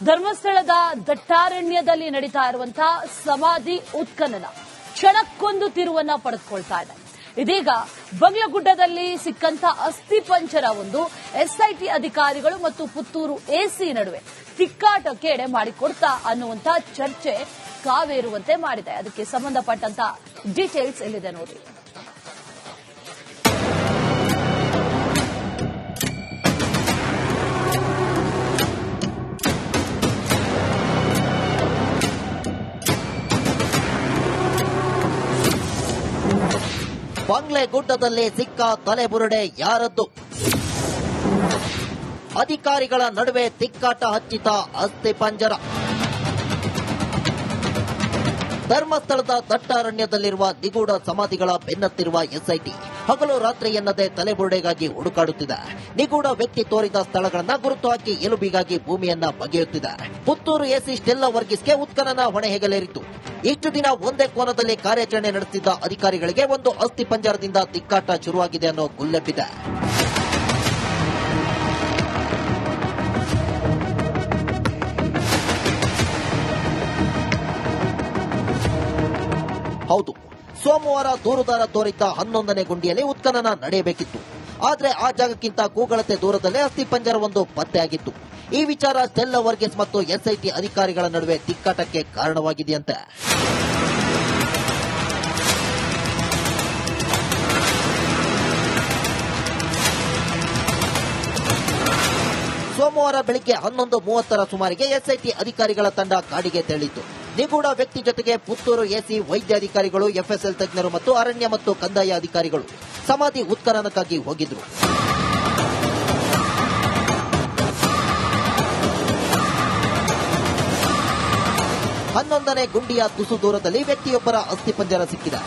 ಧರ್ಮಸ್ಥಳದ ದಟ್ಟಾರಣ್ಯದಲ್ಲಿ ನಡೀತಾ ಇರುವಂತಹ ಸಮಾಧಿ ಉತ್ಖನನ ಕ್ಷಣಕ್ಕೊಂದು ತಿರುವನ್ನ ಪಡೆದುಕೊಳ್ತಾ ಇದೆ. ಇದೀಗ ಬಂಗ್ಲಗುಡ್ಡದಲ್ಲಿ ಸಿಕ್ಕಂತ ಅಸ್ಥಿ ಪಂಜರವೊಂದು ಎಸ್ಐಟಿ ಅಧಿಕಾರಿಗಳು ಮತ್ತು ಪುತ್ತೂರು ಎಸಿ ನಡುವೆ ತಿಕ್ಕಾಟಕ್ಕೆ ಎಡೆ ಮಾಡಿಕೊಡ್ತಾ ಅನ್ನುವಂತ ಚರ್ಚೆ ಕಾವೇರುವಂತೆ ಮಾಡಿದೆ. ಅದಕ್ಕೆ ಸಂಬಂಧಪಟ್ಟಂತ ಡೀಟೇಲ್ಸ್ ಎಲ್ಲಿದೆ ನೋಡಿ. ಬಂಗ್ಲೆಗುಡ್ಡದಲ್ಲಿ ಸಿಕ್ಕ ತಲೆಬುರುಡೆ ಯಾರದ್ದು? ಅಧಿಕಾರಿಗಳ ನಡುವೆ ತಿಕ್ಕಾಟ ಹಚ್ಚಿತ ಅಸ್ಥಿ ಪಂಜರ. ಧರ್ಮಸ್ಥಳದ ದಟ್ಟಾರಣ್ಯದಲ್ಲಿರುವ ನಿಗೂಢ ಸಮಾಧಿಗಳ ಬೆನ್ನತ್ತಿರುವ ಎಸ್ಐಟಿ ಹಗಲು ರಾತ್ರಿ ಎನ್ನದೇ ತಲೆಬುರುಡೆಗಾಗಿ ಹುಡುಕಾಡುತ್ತಿದೆ. ನಿಗೂಢ ವ್ಯಕ್ತಿ ತೋರಿದ ಸ್ಥಳಗಳನ್ನ ಗುರುತು ಹಾಕಿ ಎಲುಬಿಗಾಗಿ ಭೂಮಿಯನ್ನ ಬಗೆಯುತ್ತಿದೆ. ಪುತ್ತೂರು ಎಸಿ ಸ್ಟೆಲ್ಲಾ ವರ್ಗೀಸ್ಗೆ ಉತ್ಖನನ ಹೊಣೆ ಹೆಗಲೇರಿತು. ಇಷ್ಟು ದಿನ ಒಂದೇ ಕೋನದಲ್ಲಿ ಕಾರ್ಯಾಚರಣೆ ನಡೆಸುತ್ತಿದ್ದ ಅಧಿಕಾರಿಗಳಿಗೆ ಒಂದು ಅಸ್ಥಿ ಪಂಜರದಿಂದ ತಿಕ್ಕಾಟ ಶುರುವಾಗಿದೆ ಅನ್ನೋ ಗುಲ್ಲೆಬ್ಬಿದೆ. ಹೌದು, ಸೋಮವಾರ ದೂರುದಾರ ತೋರಿದ್ದ 11ನೇ ಗುಂಡಿಯಲ್ಲಿ ಉತ್ಖನನ ನಡೆಯಬೇಕಿತ್ತು. ಆದರೆ ಆ ಜಾಗಕ್ಕಿಂತ ಕೂಗಳತೆ ದೂರದಲ್ಲೇ ಅಸ್ಥಿ ಪಂಜರವೊಂದು ಪತ್ತೆಯಾಗಿತ್ತು. ಈ ವಿಚಾರ ಸ್ಟೆಲ್ಲಾ ವರ್ಗೀಸ್ ಮತ್ತು ಎಸ್ಐಟಿ ಅಧಿಕಾರಿಗಳ ನಡುವೆ ತಿಕ್ಕಾಟಕ್ಕೆ ಕಾರಣವಾಗಿದೆಯಂತೆ. ಸೋಮವಾರ ಬೆಳಿಗ್ಗೆ 11:30 ಸುಮಾರಿಗೆ ಎಸ್ಐಟಿ ಅಧಿಕಾರಿಗಳ ತಂಡ ಕಾಡಿಗೆ ತೆರಳಿತು. ನಿಗೂಢ ವ್ಯಕ್ತಿ ಜೊತೆಗೆ ಪುತ್ತೂರು ಎಸಿ, ವೈದ್ಯಾಧಿಕಾರಿಗಳು, ಎಫ್ಎಸ್ಎಲ್ ತಜ್ಞರು ಮತ್ತು ಅರಣ್ಯ ಮತ್ತು ಕಂದಾಯ ಅಧಿಕಾರಿಗಳು ಸಮಾಧಿ ಉತ್ಖನನಕ್ಕಾಗಿ ಹೋಗಿದ್ರು. ಹನ್ನೊಂದನೇ ಗುಂಡಿಯ ತುಸು ದೂರದಲ್ಲಿ ವ್ಯಕ್ತಿಯೊಬ್ಬರ ಅಸ್ಥಿಪಂಜರ ಸಿಕ್ಕಿದೆ.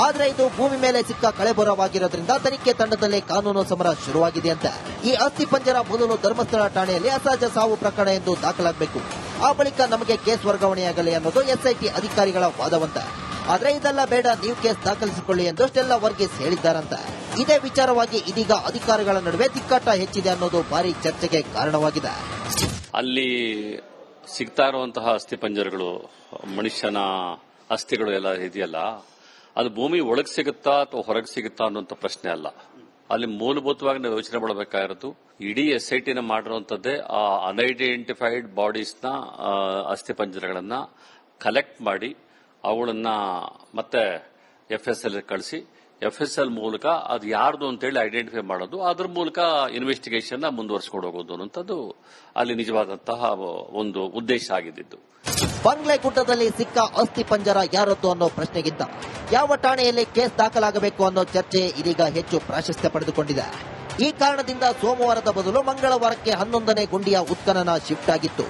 ಆದರೆ ಇದು ಭೂಮಿ ಮೇಲೆ ಸಿಕ್ಕ ಕಳೆಬರವಾಗಿರೋದ್ರಿಂದ ತನಿಖೆ ತಂಡದಲ್ಲಿ ಕಾನೂನು ಸಮರ ಶುರುವಾಗಿದೆಯಂತೆ. ಈ ಅಸ್ಥಿಪಂಜರ ಮೊದಲು ಧರ್ಮಸ್ಥಳ ಠಾಣೆಯಲ್ಲಿ ಅಸಹಜ ಸಾವು ಪ್ರಕರಣ ಎಂದು ದಾಖಲಾಗಬೇಕು. ಆ ಬಳಿಕ ನಮಗೆ ಕೇಸ್ ವರ್ಗಾವಣೆಯಾಗಲಿ ಅನ್ನೋದು ಎಸ್ಐಟಿ ಅಧಿಕಾರಿಗಳ ವಾದವಂತೆ. ಆದರೆ ಇದೆಲ್ಲ ಬೇಡ, ನೀವು ಕೇಸ್ ದಾಖಲಿಸಿಕೊಳ್ಳಿ ಎಂದು ಸ್ಟೆಲ್ಲಾ ವರ್ಗೀಸ್ ಹೇಳಿದ್ದಾರಂತೆ. ಇದೇ ವಿಚಾರವಾಗಿ ಇದೀಗ ಅಧಿಕಾರಿಗಳ ನಡುವೆ ತಿಕ್ಕಾಟ ಹೆಚ್ಚಿದೆ ಅನ್ನೋದು ಭಾರಿ ಚರ್ಚೆಗೆ ಕಾರಣವಾಗಿದೆ. ಅಲ್ಲಿ ಸಿಗ್ತಾ ಇರುವಂತಹ ಅಸ್ಥಿ ಪಂಜರಗಳು, ಮನುಷ್ಯನ ಅಸ್ಥಿಗಳು ಎಲ್ಲ ಇದೆಯಲ್ಲ, ಅದು ಭೂಮಿ ಒಳಗೆ ಸಿಗುತ್ತಾ ಅಥವಾ ಹೊರಗೆ ಸಿಗುತ್ತಾ ಅನ್ನುವಂಥ ಪ್ರಶ್ನೆ ಅಲ್ಲ. ಅಲ್ಲಿ ಮೂಲಭೂತವಾಗಿ ನಾವು ಯೋಚನೆ ಮಾಡಬೇಕಾಗಿರೋದು, ಇಡೀ ಎಸ್ಐಟಿನ ಮಾಡಿರುವಂತದ್ದೇ ಆ ಅನ್ಐಡೆಂಟಿಫೈಡ್ ಬಾಡೀಸ್ನ ಅಸ್ಥಿ ಪಂಜರಗಳನ್ನ ಕಲೆಕ್ಟ್ ಮಾಡಿ ಅವುಗಳನ್ನ ಮತ್ತೆ ಎಫ್ಎಸ್ಎಲ್ ಕಳಿಸಿ, ಎಫ್ಎಸ್ಎಲ್ ಮೂಲಕ ಅದು ಯಾರ್ದು ಅಂತೇಳಿ ಐಡೆಂಟಿಫೈ ಮಾಡೋದು, ಅದರ ಮೂಲಕ ಇನ್ವೆಸ್ಟಿಗೇಷನ್ ಮುಂದುವರಿಸಿಕೊಂಡು ಹೋಗೋದು ಅನ್ನೋಂಥದ್ದು ಅಲ್ಲಿ ನಿಜವಾದಂತಹ ಒಂದು ಉದ್ದೇಶ ಆಗಿದ್ದು. ಬಂಗ್ಲೆಗುಡ್ಡದಲ್ಲಿ ಸಿಕ್ಕ ಅಸ್ಥಿ ಪಂಜರ ಯಾರದ್ದು ಅನ್ನೋ ಪ್ರಶ್ನೆಗಿಂತ ಯಾವ ಠಾಣೆಯಲ್ಲಿ ಕೇಸ್ ದಾಖಲಾಗಬೇಕು ಅನ್ನೋ ಚರ್ಚೆ ಇದೀಗ ಹೆಚ್ಚು ಪ್ರಾಶಸ್ತ್ಯ ಪಡೆದುಕೊಂಡಿದೆ. ಈ ಕಾರಣದಿಂದ ಸೋಮವಾರದ ಬದಲು ಮಂಗಳವಾರಕ್ಕೆ 11ನೇ ಗುಂಡಿಯ ಉತ್ಖನನ ಶಿಫ್ಟ್ ಆಗಿತ್ತು.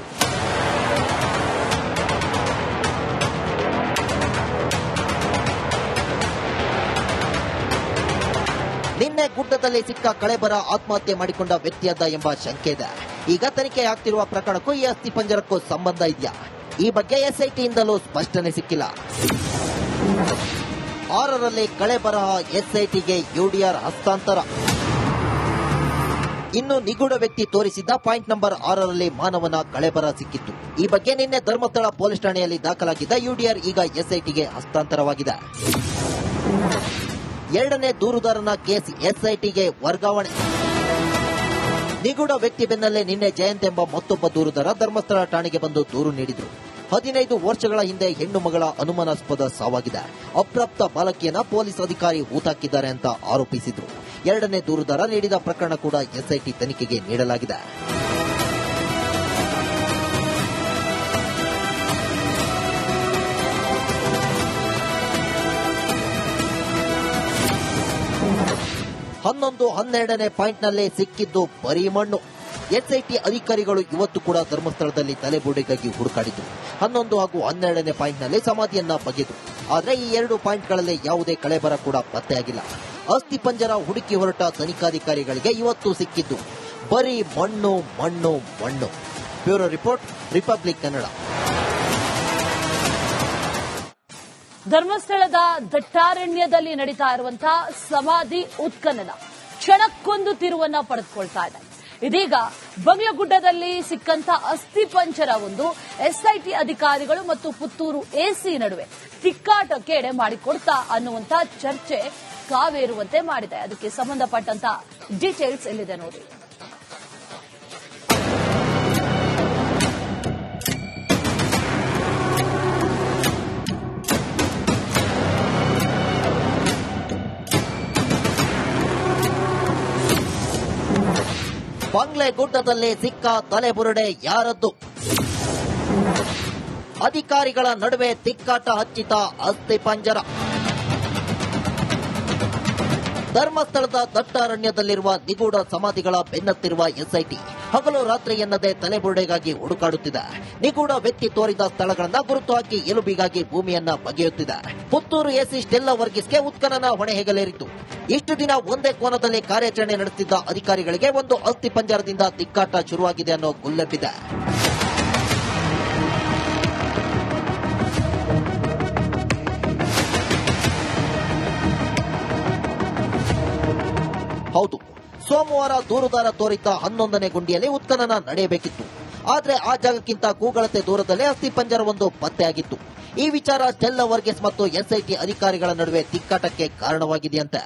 ನಿನ್ನೆ ಗುಡ್ಡದಲ್ಲಿ ಸಿಕ್ಕ ಕಳೆಬರ ಆತ್ಮಹತ್ಯೆ ಮಾಡಿಕೊಂಡ ವ್ಯಕ್ತಿಯದ್ದ ಎಂಬ ಶಂಕೆ ಇದೆ. ಈಗ ತನಿಖೆ ಆಗ್ತಿರುವ ಪ್ರಕರಣಕ್ಕೂ ಈ ಅಸ್ಥಿ ಪಂಜರಕ್ಕೂ ಸಂಬಂಧ ಇದೆಯಾ? ಈ ಬಗ್ಗೆ ಎಸ್ಐಟಿಯಿಂದಲೂ ಸ್ಪಷ್ಟನೆ ಸಿಕ್ಕಿಲ್ಲ. 6ರಲ್ಲಿ ಕಳೆಬರಹ ಎಸ್ಐಟಿಗೆ ಯುಡಿಆರ್ ಹಸ್ತಾಂತರ. ಇನ್ನು ನಿಗೂಢ ವ್ಯಕ್ತಿ ತೋರಿಸಿದ್ದ ಪಾಯಿಂಟ್ ನಂಬರ್ 6ರಲ್ಲಿ ಮಾನವನ ಕಳೆಬರ ಸಿಕ್ಕಿತ್ತು. ಈ ಬಗ್ಗೆ ನಿನ್ನೆ ಧರ್ಮಸ್ಥಳ ಪೊಲೀಸ್ ಠಾಣೆಯಲ್ಲಿ ದಾಖಲಾಗಿದ್ದ ಯುಡಿಆರ್ ಈಗ ಎಸ್ಐಟಿಗೆ ಹಸ್ತಾಂತರವಾಗಿದೆ. 2ನೇ ದೂರುದಾರನ ಕೇಸ್ ಎಸ್ಐಟಿಗೆ ವರ್ಗಾವಣೆ. ನಿಗೂಢ ವ್ಯಕ್ತಿ ಬೆನ್ನಲ್ಲೇ ನಿನ್ನೆ ಜಯಂತ್ ಎಂಬ ಮತ್ತೊಬ್ಬ ದೂರುದಾರ ಧರ್ಮಸ್ಥಳ ಠಾಣೆಗೆ ಬಂದು ದೂರು ನೀಡಿದ್ರು. 15 ವರ್ಷಗಳ ಹಿಂದೆ ಹೆಣ್ಣು ಮಗಳ ಅನುಮಾನಾಸ್ಪದ ಸಾವಾಗಿದೆ. ಅಪ್ರಾಪ್ತ ಬಾಲಕಿಯನ್ನ ಪೊಲೀಸ್ ಅಧಿಕಾರಿ ಹೂತಾಕಿದ್ದಾರೆ ಅಂತ ಆರೋಪಿಸಿದ್ರು. 2ನೇ ದೂರುದಾರ ನೀಡಿದ ಪ್ರಕರಣ ಕೂಡ ಎಸ್ಐಟಿ ತನಿಖೆಗೆ ನೀಡಲಾಗಿದೆ. ಹನ್ನೊಂದು 12ನೇ ಪಾಯಿಂಟ್ನಲ್ಲೇ ಸಿಕ್ಕಿದ್ದು ಬರೀ ಮಣ್ಣು. ಎಸ್ಐಟಿ ಅಧಿಕಾರಿಗಳು ಇವತ್ತು ಕೂಡ ಧರ್ಮಸ್ಥಳದಲ್ಲಿ ತಲೆಬುರುಡೆಗಾಗಿ ಹುಡುಕಾಡಿದ್ರು. 11 ಹಾಗೂ 12ನೇ ಪಾಯಿಂಟ್ನಲ್ಲಿ ಸಮಾಧಿಯನ್ನ ಬಗೆದು. ಆದರೆ ಈ 2 ಪಾಯಿಂಟ್ಗಳಲ್ಲಿ ಯಾವುದೇ ಕಳೆಬರ ಕೂಡ ಪತ್ತೆಯಾಗಿಲ್ಲ. ಅಸ್ಥಿ ಪಂಜರ ಹುಡುಕಿ ಹೊರಟ ತನಿಖಾಧಿಕಾರಿಗಳಿಗೆ ಇವತ್ತು ಸಿಕ್ಕಿದ್ದು ಬರೀ ಮಣ್ಣು ಮಣ್ಣು ಮಣ್ಣು. Bureau report, republic Kannada. ಧರ್ಮಸ್ಥಳದ ದಟ್ಟಾರಣ್ಯದಲ್ಲಿ ನಡೀತಾ ಇರುವಂತಹ ಸಮಾಧಿ ಉತ್ಖನನ ಕ್ಷಣಕ್ಕೊಂದು ತಿರುವನ್ನ ಪಡೆದುಕೊಳ್ತಾ ಇದೆ. ಇದೀಗ ಬಂಗ್ಲಗುಡ್ಡದಲ್ಲಿ ಸಿಕ್ಕಂತ ಅಸ್ಥಿ ಪಂಜರ ಒಂದು ಎಸ್ಐಟಿ ಅಧಿಕಾರಿಗಳು ಮತ್ತು ಪುತ್ತೂರು ಎಸಿ ನಡುವೆ ತಿಕ್ಕಾಟಕ್ಕೆ ಎಡೆ ಮಾಡಿಕೊಡ್ತಾ ಅನ್ನುವಂತ ಚರ್ಚೆ ಕಾವೇರುವಂತೆ ಮಾಡಿದೆ. ಅದಕ್ಕೆ ಸಂಬಂಧಪಟ್ಟಂತ ಡೀಟೇಲ್ಸ್ ಎಲ್ಲಿದೆ ನೋಡಿ. ಬಂಗ್ಲೆಗುಡ್ಡದಲ್ಲಿ ಸಿಕ್ಕ ತಲೆಬುರುಡೆ ಯಾರದ್ದು? ಅಧಿಕಾರಿಗಳ ನಡುವೆ ತಿಕ್ಕಾಟ ಹಚ್ಚಿತ ಅಸ್ಥಿ ಪಂಜರ. ಧರ್ಮಸ್ಥಳದ ದಟ್ಟಾರಣ್ಯದಲ್ಲಿರುವ ನಿಗೂಢ ಸಮಾಧಿಗಳ ಬೆನ್ನತ್ತಿರುವ ಎಸ್ಐಟಿ ಹಗಲು ರಾತ್ರಿ ಎನ್ನದೇ ತಲೆಬುರುಡೆಗಾಗಿ ಹುಡುಕಾಡುತ್ತಿದೆ. ನಿಗೂಢ ವ್ಯಕ್ತಿ ತೋರಿದ ಸ್ಥಳಗಳನ್ನ ಗುರುತು ಹಾಕಿ ಎಲುಬಿಗಾಗಿ ಭೂಮಿಯನ್ನ ಬಗೆಯುತ್ತಿದೆ. ಪುತ್ತೂರು ಎಸಿ ಸ್ಟೆಲ್ಲಾ ವರ್ಗೀಸ್ಗೆ ಉತ್ಖನನ ಹೊಣೆ ಹೆಗಲೇರಿತು. ಇಷ್ಟು ದಿನ ಒಂದೇ ಕೋನದಲ್ಲಿ ಕಾರ್ಯಾಚರಣೆ ನಡೆಸುತ್ತಿದ್ದ ಅಧಿಕಾರಿಗಳಿಗೆ ಒಂದು ಅಸ್ಥಿ ಪಂಜರದಿಂದ ತಿಕ್ಕಾಟ ಶುರುವಾಗಿದೆ ಅನ್ನೋ ಗುಲ್ಲೆಬ್ಬಿದೆ. ಹೌದು, ಸೋಮವಾರ ದೂರುದಾರ ತೋರಿದ್ದ 11ನೇ ಗುಂಡಿಯಲ್ಲಿ ಉತ್ಖನನ ನಡೆಯಬೇಕಿತ್ತು. ಆದರೆ ಆ ಜಾಗಕ್ಕಿಂತ ಕೂಗಳತೆ ದೂರದಲ್ಲೇ ಅಸ್ಥಿ ಪಂಜರವೊಂದು ಪತ್ತೆಯಾಗಿತ್ತು. ಈ ವಿಚಾರ ಸ್ಟೆಲ್ಲಾ ವರ್ಗೀಸ್ ಮತ್ತು ಎಸ್ಐಟಿ ಅಧಿಕಾರಿಗಳ ನಡುವೆ ತಿಕ್ಕಾಟಕ್ಕೆ ಕಾರಣವಾಗಿದೆಯಂತೆ.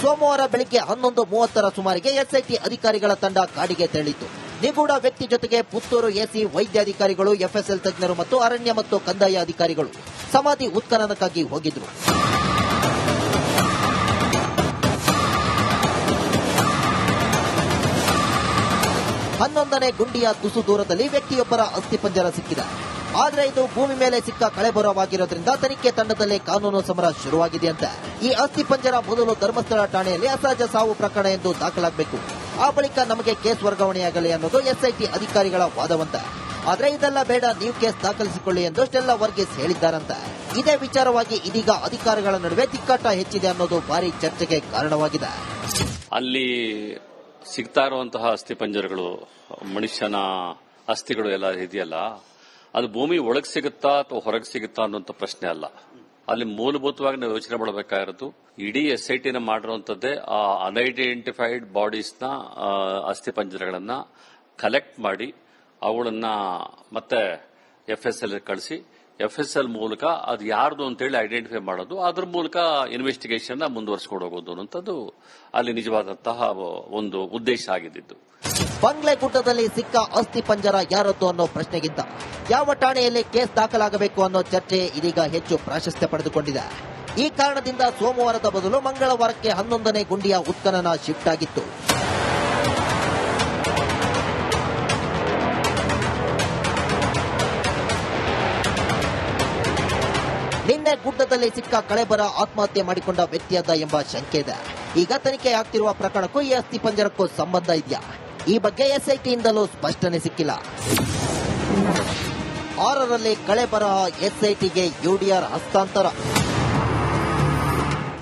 ಸೋಮವಾರ ಬೆಳಿಗ್ಗೆ 11:30 ಸುಮಾರಿಗೆ ಎಸ್ಐಟಿ ಅಧಿಕಾರಿಗಳ ತಂಡ ಕಾಡಿಗೆ ತೆರಳಿತು. ನಿಗೂಢ ವ್ಯಕ್ತಿ ಜೊತೆಗೆ ಪುತ್ತೂರು ಎಸಿ ವೈದ್ಯಾಧಿಕಾರಿಗಳು, ಎಫ್ಎಸ್ಎಲ್ ತಜ್ಞರು ಮತ್ತು ಅರಣ್ಯ ಮತ್ತು ಕಂದಾಯ ಅಧಿಕಾರಿಗಳು ಸಮಾಧಿ ಉತ್ಖನನಕ್ಕಾಗಿ ಹೋಗಿದ್ರು. ಹನ್ನೊಂದನೇ ಗುಂಡಿಯ ತುಸು ದೂರದಲ್ಲಿ ವ್ಯಕ್ತಿಯೊಬ್ಬರ ಅಸ್ಥಿಪಂಜರ ಸಿಕ್ಕಿದೆ. ಆದರೆ ಇದು ಭೂಮಿ ಮೇಲೆ ಸಿಕ್ಕ ಕಳೆಬರವಾಗಿರೋದ್ರಿಂದ ತನಿಖೆ ತಂಡದಲ್ಲೇ ಕಾನೂನು ಸಮರ ಶುರುವಾಗಿದೆಯಂತೆ. ಈ ಅಸ್ಥಿಪಂಜರ ಮೊದಲು ಧರ್ಮಸ್ಥಳ ಠಾಣೆಯಲ್ಲಿ ಅಸಹಜ ಸಾವು ಪ್ರಕರಣ ಎಂದು ದಾಖಲಾಗಬೇಕು. ಆ ಬಳಿಕ ನಮಗೆ ಕೇಸ್ ವರ್ಗಾವಣೆಯಾಗಲಿ ಅನ್ನೋದು ಎಸ್ಐಟಿ ಅಧಿಕಾರಿಗಳ ವಾದವಂತೆ. ಆದರೆ ಇದೆಲ್ಲ ಬೇಡ, ನೀವು ಕೇಸ್ ದಾಖಲಿಸಿಕೊಳ್ಳಿ ಎಂದು ಸ್ಟೆಲ್ಲಾ ವರ್ಗೀಸ್ ಹೇಳಿದ್ದಾರಂತೆ. ಇದೇ ವಿಚಾರವಾಗಿ ಇದೀಗ ಅಧಿಕಾರಿಗಳ ನಡುವೆ ತಿಕ್ಕಾಟ ಹೆಚ್ಚಿದೆ ಅನ್ನೋದು ಭಾರಿ ಚರ್ಚೆಗೆ ಕಾರಣವಾಗಿದೆ. ಅಲ್ಲಿ ಸಿಗ್ತಾ ಇರುವಂತಹ ಅಸ್ಥಿ ಪಂಜರಗಳು, ಮನುಷ್ಯನ ಅಸ್ಥಿಗಳು ಎಲ್ಲ ಇದೆಯಲ್ಲ, ಅದು ಭೂಮಿ ಒಳಗೆ ಸಿಗುತ್ತಾ ಅಥವಾ ಹೊರಗೆ ಸಿಗುತ್ತಾ ಅನ್ನುವಂಥ ಪ್ರಶ್ನೆ ಅಲ್ಲ. ಅಲ್ಲಿ ಮೂಲಭೂತವಾಗಿ ನಾವು ಯೋಚನೆ ಮಾಡಬೇಕಾಗಿರೋದು, ಇಡೀ ಎಸ್ಐಟಿನ ಮಾಡಿರುವಂತದ್ದೇ ಆ ಅನ್ಐಡೆಂಟಿಫೈಡ್ ಬಾಡೀಸ್ನ ಅಸ್ಥಿ ಪಂಜರಗಳನ್ನ ಕಲೆಕ್ಟ್ ಮಾಡಿ ಅವುಗಳನ್ನ ಮತ್ತೆ ಎಫ್ಎಸ್ಎಲ್ ಕಳಿಸಿ ಎಫ್ಎಸ್ಎಲ್ ಮೂಲಕ ಅದು ಯಾರ್ದು ಅಂತೇಳಿ ಐಡೆಂಟಿಫೈ ಮಾಡೋದು, ಅದ್ರ ಮೂಲಕ ಇನ್ವೆಸ್ಟಿಗೇಷನ್ ಮುಂದುವರಿಸಿಕೊಂಡು ಹೋಗೋದು ಅನ್ನೋಂಥದ್ದು ಅಲ್ಲಿ ನಿಜವಾದಂತಹ ಒಂದು ಉದ್ದೇಶ ಆಗಿದ್ದು. ಬಂಗ್ಲೆಗುಡ್ಡದಲ್ಲಿ ಸಿಕ್ಕ ಅಸ್ಥಿ ಪಂಜರ ಯಾರದ್ದು ಅನ್ನೋ ಪ್ರಶ್ನೆಗಿಂತ ಯಾವ ಠಾಣೆಯಲ್ಲಿ ಕೇಸ್ ದಾಖಲಾಗಬೇಕು ಅನ್ನೋ ಚರ್ಚೆ ಇದೀಗ ಹೆಚ್ಚು ಪ್ರಾಶಸ್ತ್ಯ ಪಡೆದುಕೊಂಡಿದೆ. ಈ ಕಾರಣದಿಂದ ಸೋಮವಾರದ ಬದಲು ಮಂಗಳವಾರಕ್ಕೆ 11ನೇ ಗುಂಡಿಯ ಉತ್ಖನನ ಶಿಫ್ಟ್ ಆಗಿತ್ತು. ನಿನ್ನೆ ಗುಡ್ಡದಲ್ಲಿ ಸಿಕ್ಕ ಕಳೆಬರ ಆತ್ಮಹತ್ಯೆ ಮಾಡಿಕೊಂಡ ವ್ಯಕ್ತಿಯಾದ ಎಂಬ ಶಂಕೆ ಇದೆ. ಈಗ ತನಿಖೆ ಆಗ್ತಿರುವ ಪ್ರಕರಣಕ್ಕೂ ಈ ಅಸ್ಥಿ ಪಂಜರಕ್ಕೂ ಸಂಬಂಧ ಇದೆಯಾ? ಈ ಬಗ್ಗೆ ಎಸ್ಐಟಿಯಿಂದಲೂ ಸ್ಪಷ್ಟನೆ ಸಿಕ್ಕಿಲ್ಲ. 6ರಲ್ಲಿ ಕಳೆಬರಹ ಎಸ್ಐಟಿಗೆ ಯುಡಿಆರ್ ಹಸ್ತಾಂತರ.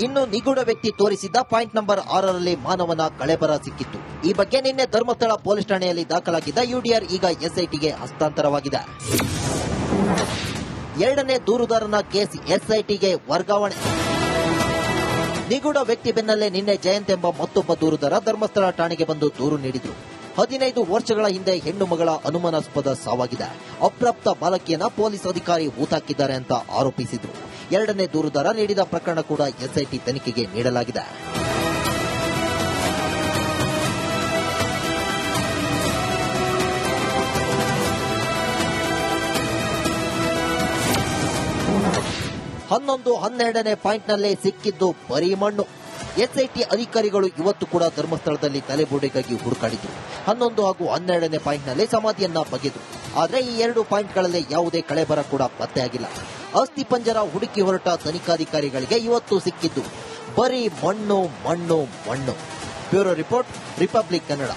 ಇನ್ನು ನಿಗೂಢ ವ್ಯಕ್ತಿ ತೋರಿಸಿದ್ದ ಪಾಯಿಂಟ್ ನಂಬರ್ 6ರಲ್ಲಿ ಮಾನವನ ಕಳೆಬರ ಸಿಕ್ಕಿತ್ತು. ಈ ಬಗ್ಗೆ ನಿನ್ನೆ ಧರ್ಮಸ್ಥಳ ಪೊಲೀಸ್ ಠಾಣೆಯಲ್ಲಿ ದಾಖಲಾಗಿದ್ದ ಯುಡಿಆರ್ ಈಗ ಎಸ್ಐಟಿಗೆ ಹಸ್ತಾಂತರವಾಗಿದೆ. 2ನೇ ದೂರುದಾರನ ಕೇಸ್ ಎಸ್ಐಟಿಗೆ ವರ್ಗಾವಣೆ. ನಿಗೂಢ ವ್ಯಕ್ತಿ ಬೆನ್ನಲ್ಲೇ ನಿನ್ನೆ ಜಯಂತ್ ಎಂಬ ಮತ್ತೊಬ್ಬ ದೂರುದಾರ ಧರ್ಮಸ್ಥಳ ಠಾಣೆಗೆ ಬಂದು ದೂರು ನೀಡಿದ್ರು. 15 ವರ್ಷಗಳ ಹಿಂದೆ ಹೆಣ್ಣು ಮಗಳ ಅನುಮಾನಾಸ್ಪದ ಸಾವಾಗಿದೆ. ಅಪ್ರಾಪ್ತ ಬಾಲಕಿಯನ್ನ ಪೊಲೀಸ್ ಅಧಿಕಾರಿ ಹೂತಾಕಿದ್ದಾರೆ ಅಂತ ಆರೋಪಿಸಿದ್ರು. 2ನೇ ದೂರುದಾರ ನೀಡಿದ ಪ್ರಕರಣ ಕೂಡ ಎಸ್ಐಟಿ ತನಿಖೆಗೆ ನೀಡಲಾಗಿದೆ. ಹನ್ನೊಂದು 12ನೇ ಪಾಯಿಂಟ್ನಲ್ಲೇ ಸಿಕ್ಕಿದ್ದು ಬರೀ ಮಣ್ಣು. ಎಸ್ಐಟಿ ಅಧಿಕಾರಿಗಳು ಇವತ್ತು ಕೂಡ ಧರ್ಮಸ್ಥಳದಲ್ಲಿ ತಲೆಬುರುಡೆಗಾಗಿ ಹುಡುಕಾಡಿದ್ರು. 11 ಹಾಗೂ 12ನೇ ಪಾಯಿಂಟ್ನಲ್ಲಿ ಸಮಾಧಿಯನ್ನ ಬಗೆದ್ರು. ಆದರೆ ಈ 2 ಪಾಯಿಂಟ್ಗಳಲ್ಲಿ ಯಾವುದೇ ಕಳೆಬರ ಕೂಡ ಪತ್ತೆಯಾಗಿಲ್ಲ. ಅಸ್ಥಿ ಪಂಜರ ಹುಡುಕಿ ಹೊರಟ ತನಿಖಾಧಿಕಾರಿಗಳಿಗೆ ಇವತ್ತು ಸಿಕ್ಕಿದ್ದು ಬರೀ ಮಣ್ಣು ಮಣ್ಣು ಮಣ್ಣು. Bureau report, republic Kannada.